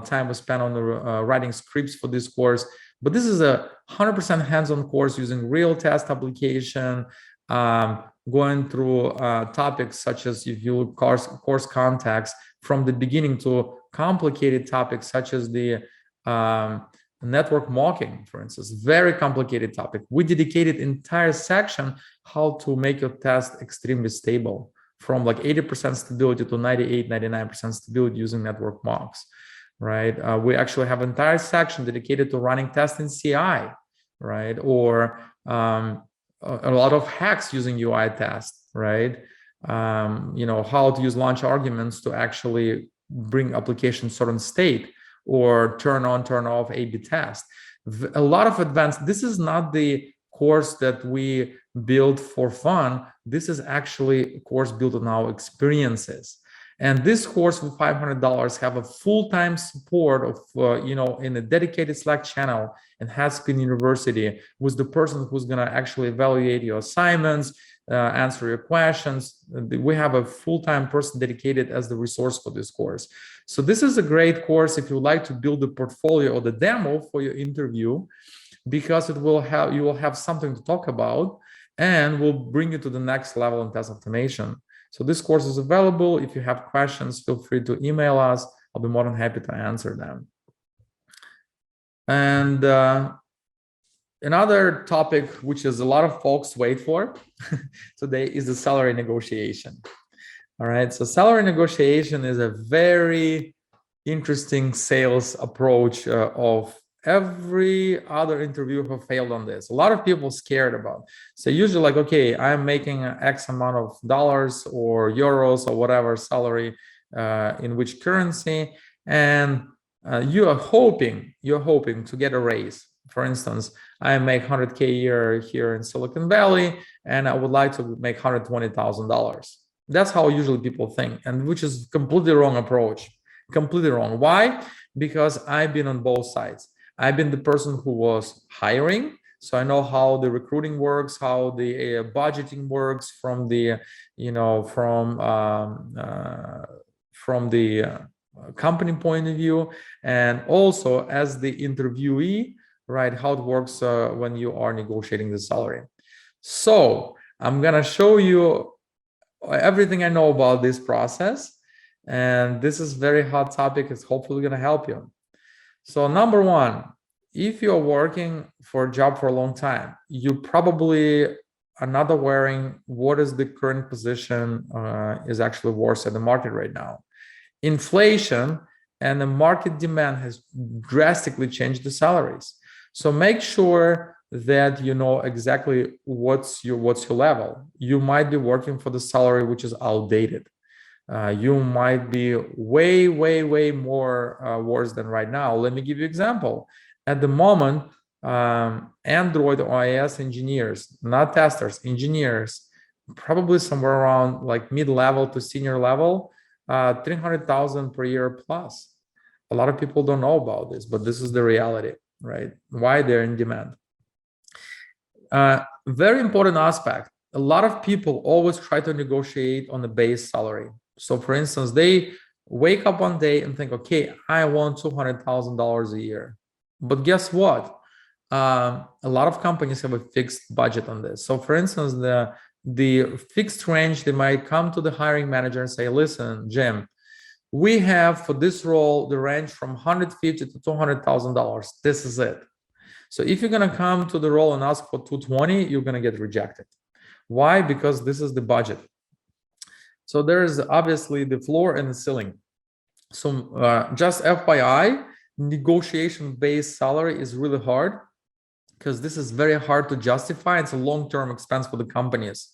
time was spent on the writing scripts for this course. But this is a 100% hands-on course using real test application, going through topics such as if you look course context from the beginning to complicated topics such as the network mocking, for instance, very complicated topic. We dedicated entire section how to make your test extremely stable from like 80% stability to 98, 99% stability using network mocks, right? We actually have an entire section dedicated to running tests in CI, right? Or a lot of hacks using UI tests, right? How to use launch arguments to actually bring application certain state or turn on, turn off A/B test. A lot of advanced. This is not the course that we build for fun. This is actually a course built on our experiences. And this course for $500 have a full-time support of, in a dedicated Slack channel in Headspin University with the person who's going to actually evaluate your assignments, answer your questions. We have a full-time person dedicated as the resource for this course. So this is a great course if you would like to build the portfolio or the demo for your interview, because you will have something to talk about and will bring you to the next level in test automation. So this course is available. If you have questions, feel free to email us. I'll be more than happy to answer them. And another topic, which is a lot of folks wait for today, is the salary negotiation. All right, so salary negotiation is a very interesting sales approach of every other interviewer who failed on this. A lot of people scared about. So usually like, okay, I'm making X amount of dollars or euros or whatever salary in which currency, and you're hoping to get a raise. For instance, I make 100K a year here in Silicon Valley, and I would like to make $120,000. That's how usually people think, and which is completely wrong approach. Completely wrong. Why? Because I've been on both sides. I've been the person who was hiring, so I know how the recruiting works, how the budgeting works from the, from the company point of view, and also as the interviewee, right? How it works when you are negotiating the salary. So I'm gonna show you everything I know about this process, and this is very hot topic. It's hopefully gonna help you. So number one, if you're working for a job for a long time, you probably are not aware what is the current position is actually worth at the market right now. Inflation and the market demand has drastically changed the salaries. So make sure that you know exactly what's your level. You might be working for the salary which is outdated. You might be way more worse than right now. Let me give you an example. At the moment, Android or iOS engineers, not testers, engineers, probably somewhere around like mid-level to senior level, 300,000 per year plus. A lot of people don't know about this, but this is the reality, right? Why they're in demand. Very important aspect. A lot of people always try to negotiate on the base salary. So for instance, they wake up one day and think, okay, I want $200,000 a year. But guess what? A lot of companies have a fixed budget on this. So for instance, the fixed range, they might come to the hiring manager and say, listen, Jim, We have for this role the range from $150,000 to $200,000. This is it. So if you're gonna come to the role and ask for 220, you're gonna get rejected. Why? Because this is the budget. So there is obviously the floor and the ceiling. So just FYI, negotiation-based salary is really hard because this is very hard to justify. It's a long-term expense for the companies,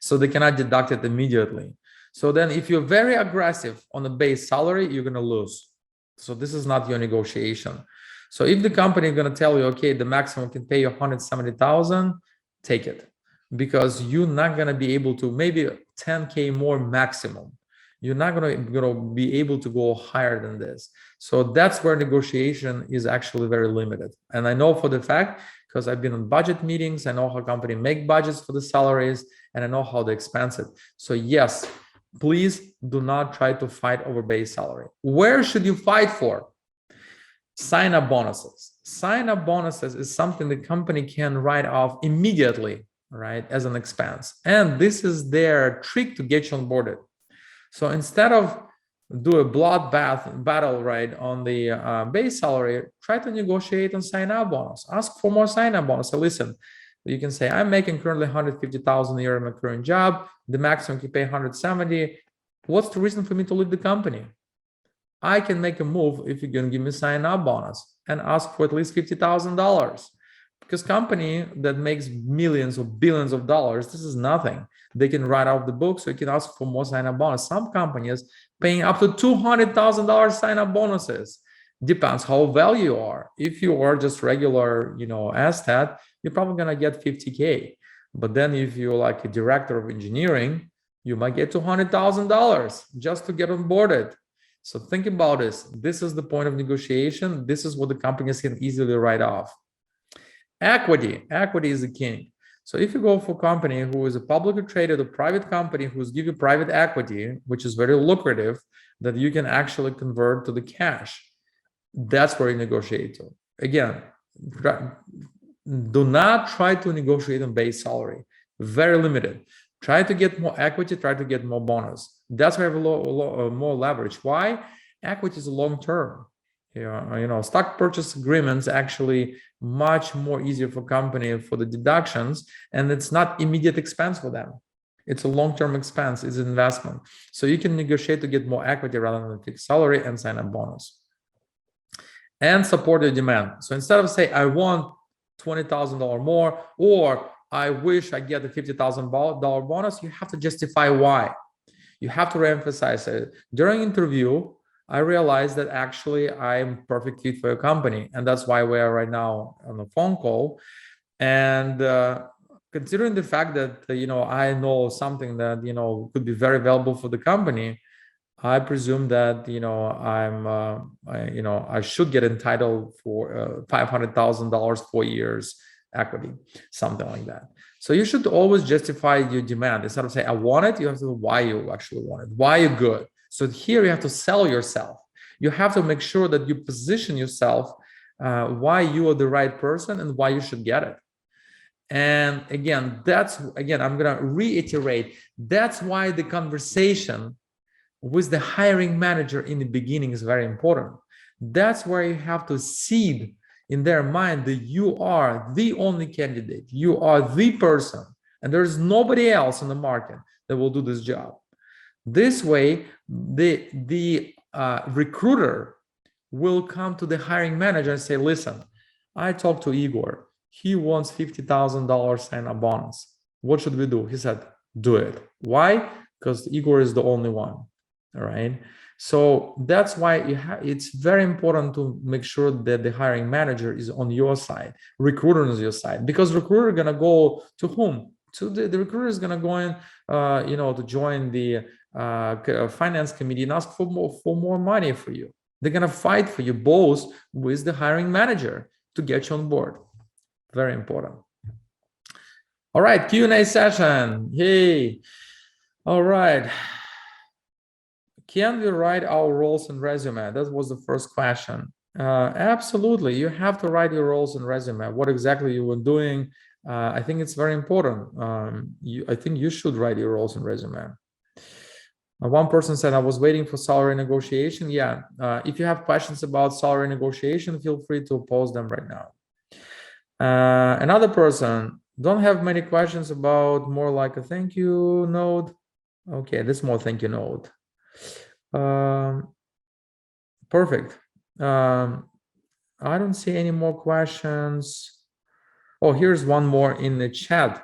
so they cannot deduct it immediately. So then if you're very aggressive on the base salary, you're going to lose. So this is not your negotiation. So if the company is going to tell you, okay, the maximum can pay you 170,000, take it, because you're not going to be able to, maybe 10K more maximum. You're not going to be able to go higher than this. So that's where negotiation is actually very limited. And I know for the fact, because I've been on budget meetings, I know how companies make budgets for the salaries, and I know how they expense it. So yes, please do not try to fight over base salary. Where should you fight for? Sign-up bonuses. Sign-up bonuses is something the company can write off immediately, right, as an expense. And this is their trick to get you onboarded. So instead of do a bloodbath battle, right, on the base salary, try to negotiate on sign-up bonus. Ask for more sign-up bonus. So listen, you can say, I'm making currently 150,000 a year in my current job. The maximum can pay 170. What's the reason for me to leave the company? I can make a move if you're going to give me sign-up bonus, and ask for at least $50,000. Because company that makes millions or billions of dollars, this is nothing. They can write off the book, so you can ask for more sign-up bonus. Some companies paying up to $200,000 sign-up bonuses. Depends how well you are. If you are just regular, ASTAT, you're probably gonna get 50K. But then if you're like a director of engineering, you might get $200,000 just to get onboarded. So think about this. This is the point of negotiation. This is what the companies can easily write off. Equity is the king. So if you go for a company who is a publicly traded or private company who's give you private equity, which is very lucrative, that you can actually convert to the cash, that's where you negotiate to. Again, do not try to negotiate on base salary. Very limited. Try to get more equity, try to get more bonus. That's where you have more leverage. Why? Equity is long-term. Stock purchase agreements actually much more easier for company for the deductions, and it's not immediate expense for them. It's a long-term expense, it's an investment. So you can negotiate to get more equity rather than fixed salary and sign up bonus. And support your demand. So instead of say, I want $20,000 more, or I wish I get a $50,000 bonus, you have to justify why. You have to reemphasize it. During interview, I realized that actually I'm perfect fit for your company. And that's why we are right now on the phone call. And considering the fact that, I know something that, could be very valuable for the company, I presume that, I should get entitled for $500,000 4 years equity, something like that. So you should always justify your demand. Instead of saying, I want it, you have to know why you actually want it, why you're good. So here you have to sell yourself. You have to make sure that you position yourself, why you are the right person and why you should get it. And again, I'm going to reiterate, that's why the conversation with the hiring manager in the beginning is very important. That's where you have to seed in their mind that you are the only candidate, you are the person, and there's nobody else in the market that will do this job. This way, the recruiter will come to the hiring manager and say, listen, I talked to Igor. He wants $50,000 sign-up bonus. What should we do? He said, do it. Why? Because Igor is the only one. All right. So that's why it's very important to make sure that the hiring manager is on your side, recruiter is your side, because recruiter is going to go to whom? To the recruiter is going to go in, to join the finance committee and ask for more money for you. They're going to fight for you both with the hiring manager to get you on board. Very important. All right, Q&A session. Hey. All right. Can we write our roles in resume? That was the first question. Absolutely. You have to write your roles in resume. What exactly you were doing. I think it's very important. I think you should write your roles in resume. One person said, I was waiting for salary negotiation. Yeah, if you have questions about salary negotiation, feel free to post them right now. Another person, don't have many questions about, more like a thank you note. Okay, this more thank you note. Perfect. I don't see any more questions. Oh, here's one more in the chat.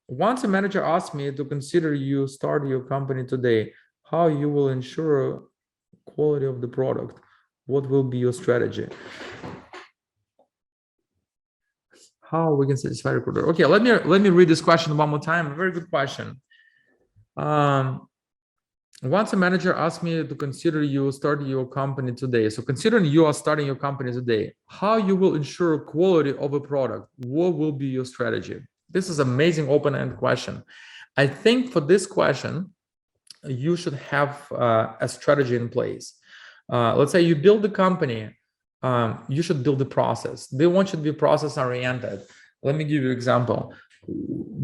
Once a manager asked me to consider you start your company today, how you will ensure quality of the product? What will be your strategy? How we can satisfy recruiter? Okay, let me read this question one more time. A very good question. Once a manager asked me to consider you start your company today. So considering you are starting your company today, how you will ensure quality of a product? What will be your strategy? This is amazing open-end question. I think for this question, you should have a strategy in place. Let's say you build the company, you should build the process. They want you to be process oriented. Let me give you an example.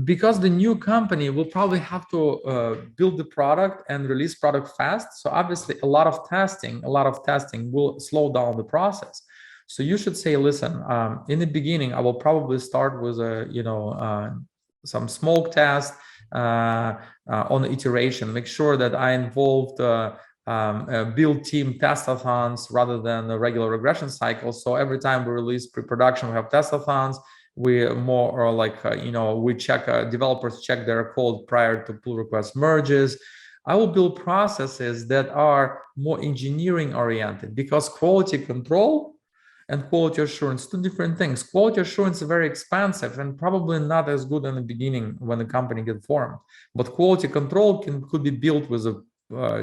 Because the new company will probably have to build the product and release product fast. So obviously a lot of testing will slow down the process. So you should say, listen, in the beginning, I will probably start with some smoke test on the iteration. Make sure that I involved build team testathons rather than the regular regression cycles. So every time we release pre-production, we have testathons. We more or like we check developers check their code prior to pull request merges. I will build processes that are more engineering oriented, because quality control and quality assurance, two different things. Quality assurance is very expensive and probably not as good in the beginning when the company gets formed. But quality control could be built with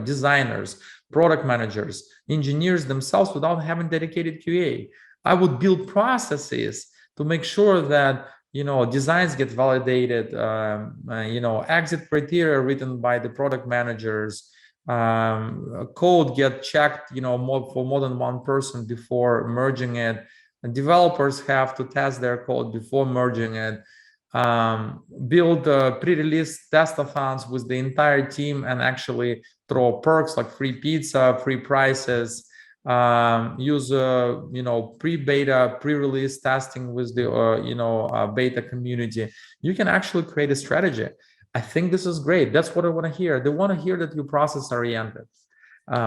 designers, product managers, engineers themselves without having dedicated QA. I would build processes to make sure that designs get validated, exit criteria written by the product managers, code get checked for more than one person before merging it, and developers have to test their code before merging it, build pre-release testathons with the entire team and actually throw perks like free pizza, free prices, use pre-beta, pre-release testing with the beta community. You can actually create a strategy. I think this is great. That's what I want to hear. They want to hear that you process oriented.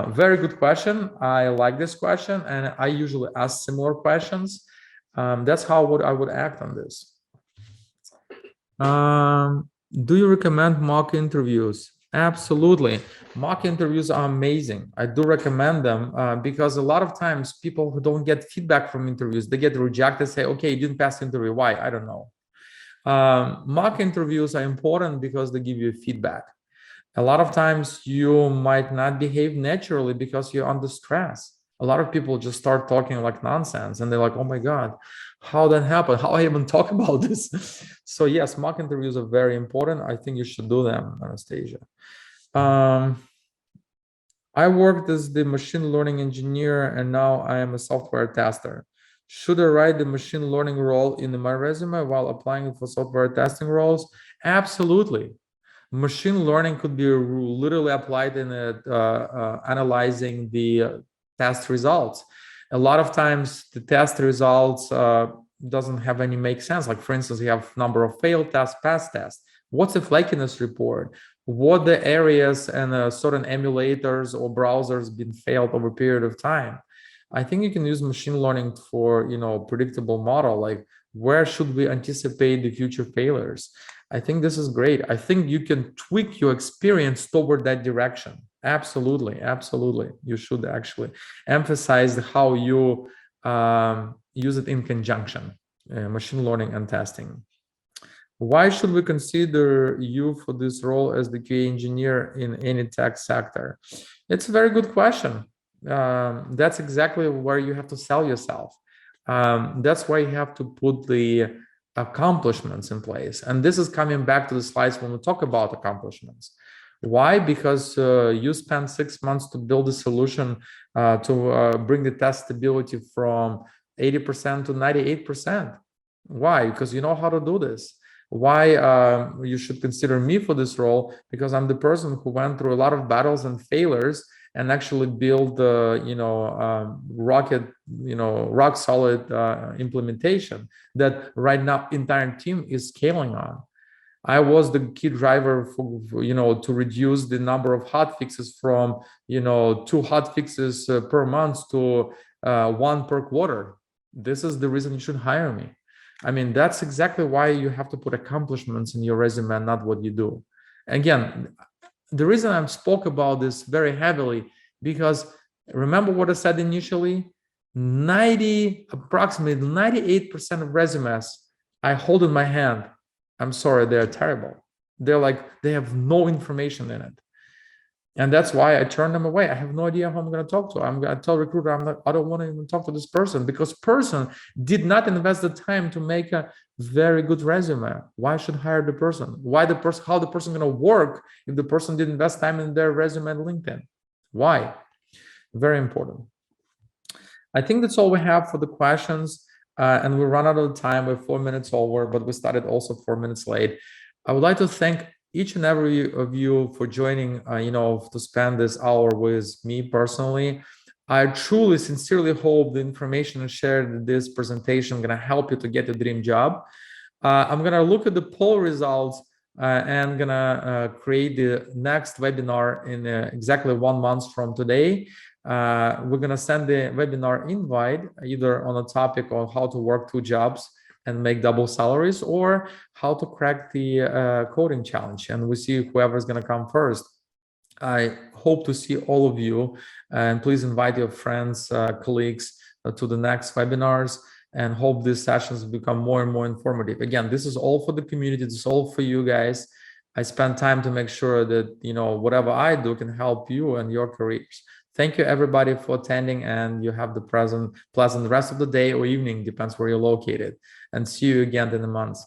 Very good question. I like this question, and I usually ask similar questions. That's how I would act on this. Do you recommend mock interviews? Absolutely. Mock interviews are amazing. I do recommend them because a lot of times people who don't get feedback from interviews, they get rejected, say, okay, you didn't pass the interview. Why? I don't know. Mock interviews are important because they give you feedback. A lot of times you might not behave naturally because you're under stress. A lot of people just start talking like nonsense and they're like, oh my God, how that happened? How I even talk about this? So yes, mock interviews are very important. I think you should do them, Anastasia. I worked as the machine learning engineer and now I am a software tester. Should I write the machine learning role in my resume while applying for software testing roles? Absolutely. Machine learning could be literally applied in analyzing the test results. A lot of times the test results doesn't have any make sense. Like for instance, you have number of failed tests, pass tests. What's the flakiness report? What the areas and certain emulators or browsers been failed over a period of time? I think you can use machine learning for predictable model, like where should we anticipate the future failures? I think this is great. I think you can tweak your experience toward that direction. Absolutely, absolutely. You should actually emphasize how you use it in conjunction, machine learning and testing. Why should we consider you for this role as the QA engineer in any tech sector? It's a very good question. That's exactly where you have to sell yourself. That's why you have to put the accomplishments in place. And this is coming back to the slides when we talk about accomplishments. Why? Because you spent 6 months to build a solution to bring the test stability from 80% to 98%. Why? Because you know how to do this. why you should consider me for this role, because I'm the person who went through a lot of battles and failures and actually build rock solid implementation that right now entire team is scaling on. I was the key driver for to reduce the number of hot fixes from 2 hot fixes per month to 1 per quarter. This is the reason you should hire me. I mean, that's exactly why you have to put accomplishments in your resume and not what you do. Again, the reason I spoke about this very heavily, because remember what I said initially, approximately 98% of resumes I hold in my hand, I'm sorry, they're terrible. They're like, they have no information in it. And that's why I turn them away. I have no idea who I'm going to talk to. I'm going to tell recruiter, I don't want to even talk to this person, because person did not invest the time to make a very good resume. Why should hire the person? How the person going to work if the person didn't invest time in their resume and LinkedIn? Why? Very important. I think that's all we have for the questions. And we run out of time. We're 4 minutes over, but we started also 4 minutes late. I would like to thank each and every of you for joining, to spend this hour with me personally. I truly, sincerely hope the information shared in this presentation is going to help you to get a dream job. I'm going to look at the poll results and going to create the next webinar in exactly 1 month from today. We're going to send the webinar invite either on a topic on how to work 2 jobs and make double salaries, or how to crack the coding challenge, and we see whoever's going to come first. I hope to see all of you, and please invite your friends, colleagues to the next webinars, and hope these sessions become more and more informative. Again, this is all for the community. This is all for you guys. I spend time to make sure that whatever I do can help you and your careers. Thank you everybody for attending, and you have the pleasant rest of the day or evening, depends where you're located, and see you again in a month.